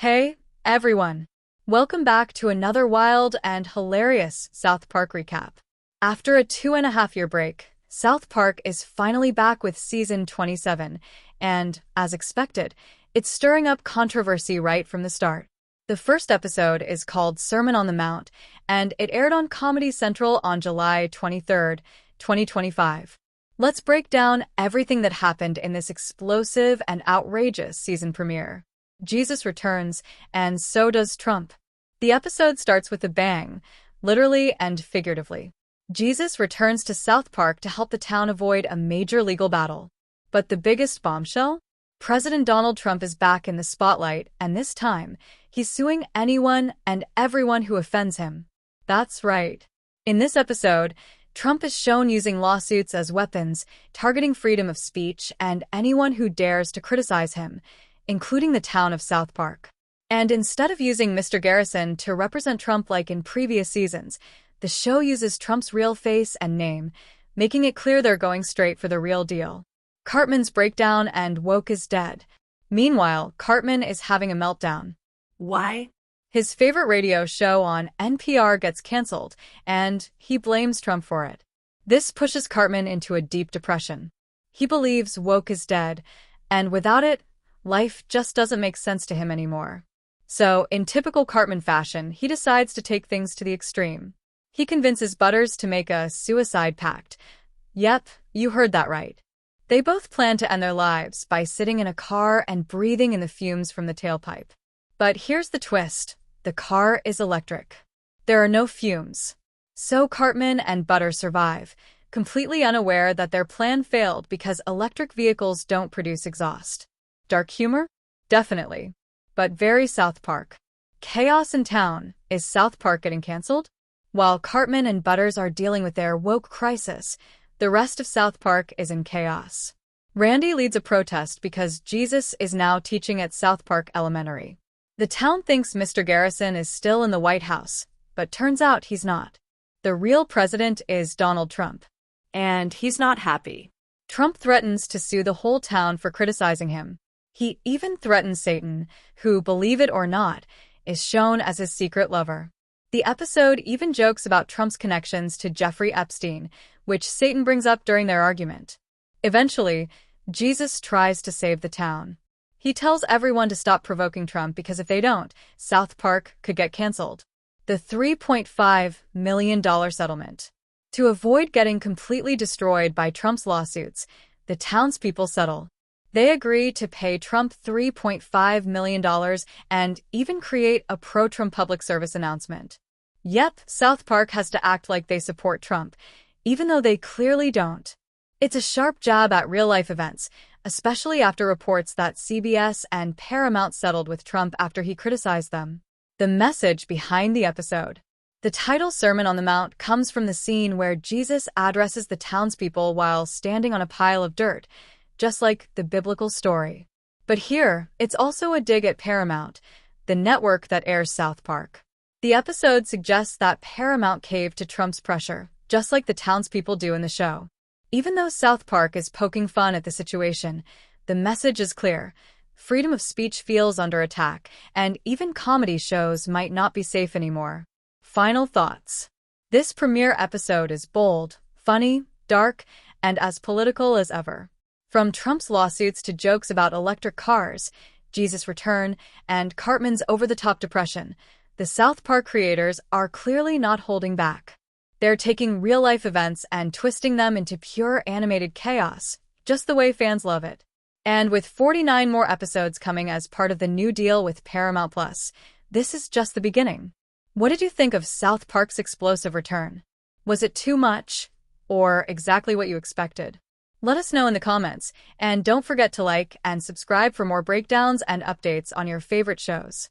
Hey, everyone. Welcome back to another wild and hilarious South Park recap. After a 2.5 year break, South Park is finally back with season 27, and, as expected, it's stirring up controversy right from the start. The first episode is called Sermon on the Mount, and it aired on Comedy Central on July 23rd, 2025. Let's break down everything that happened in this explosive and outrageous season premiere. Jesus returns, and so does Trump. The episode starts with a bang, literally and figuratively. Jesus returns to South Park to help the town avoid a major legal battle. But the biggest bombshell? President Donald Trump is back in the spotlight, and this time, he's suing anyone and everyone who offends him. That's right. In this episode, Trump is shown using lawsuits as weapons, targeting freedom of speech and anyone who dares to criticize him, including the town of South Park. And instead of using Mr. Garrison to represent Trump like in previous seasons, the show uses Trump's real face and name, making it clear they're going straight for the real deal. Cartman's breakdown and woke is dead. Meanwhile, Cartman is having a meltdown. Why? His favorite radio show on NPR gets canceled, and he blames Trump for it. This pushes Cartman into a deep depression. He believes woke is dead, and without it, life just doesn't make sense to him anymore. So, in typical Cartman fashion, he decides to take things to the extreme. He convinces Butters to make a suicide pact. Yep, you heard that right. They both plan to end their lives by sitting in a car and breathing in the fumes from the tailpipe. But here's the twist. The car is electric. There are no fumes. So Cartman and Butters survive, completely unaware that their plan failed because electric vehicles don't produce exhaust. Dark humor? Definitely. But very South Park. Chaos in town. Is South Park getting canceled? While Cartman and Butters are dealing with their woke crisis, the rest of South Park is in chaos. Randy leads a protest because Jesus is now teaching at South Park Elementary. The town thinks Mr. Garrison is still in the White House, but turns out he's not. The real president is Donald Trump. And he's not happy. Trump threatens to sue the whole town for criticizing him. He even threatens Satan, who, believe it or not, is shown as his secret lover. The episode even jokes about Trump's connections to Jeffrey Epstein, which Satan brings up during their argument. Eventually, Jesus tries to save the town. He tells everyone to stop provoking Trump because if they don't, South Park could get canceled. The $3.5 million settlement. To avoid getting completely destroyed by Trump's lawsuits, the townspeople settle. They agree to pay Trump $3.5 million and even create a pro-Trump public service announcement. Yep, South Park has to act like they support Trump, even though they clearly don't. It's a sharp jab at real-life events, especially after reports that CBS and Paramount settled with Trump after he criticized them. The message behind the episode. The title Sermon on the Mount comes from the scene where Jesus addresses the townspeople while standing on a pile of dirt, just like the biblical story. But here, it's also a dig at Paramount, the network that airs South Park. The episode suggests that Paramount caved to Trump's pressure, just like the townspeople do in the show. Even though South Park is poking fun at the situation, the message is clear. Freedom of speech feels under attack, and even comedy shows might not be safe anymore. Final thoughts. This premiere episode is bold, funny, dark, and as political as ever. From Trump's lawsuits to jokes about electric cars, Jesus' return, and Cartman's over-the-top depression, the South Park creators are clearly not holding back. They're taking real-life events and twisting them into pure animated chaos, just the way fans love it. And with 49 more episodes coming as part of the new deal with Paramount+, this is just the beginning. What did you think of South Park's explosive return? Was it too much, or exactly what you expected? Let us know in the comments, and don't forget to like and subscribe for more breakdowns and updates on your favorite shows.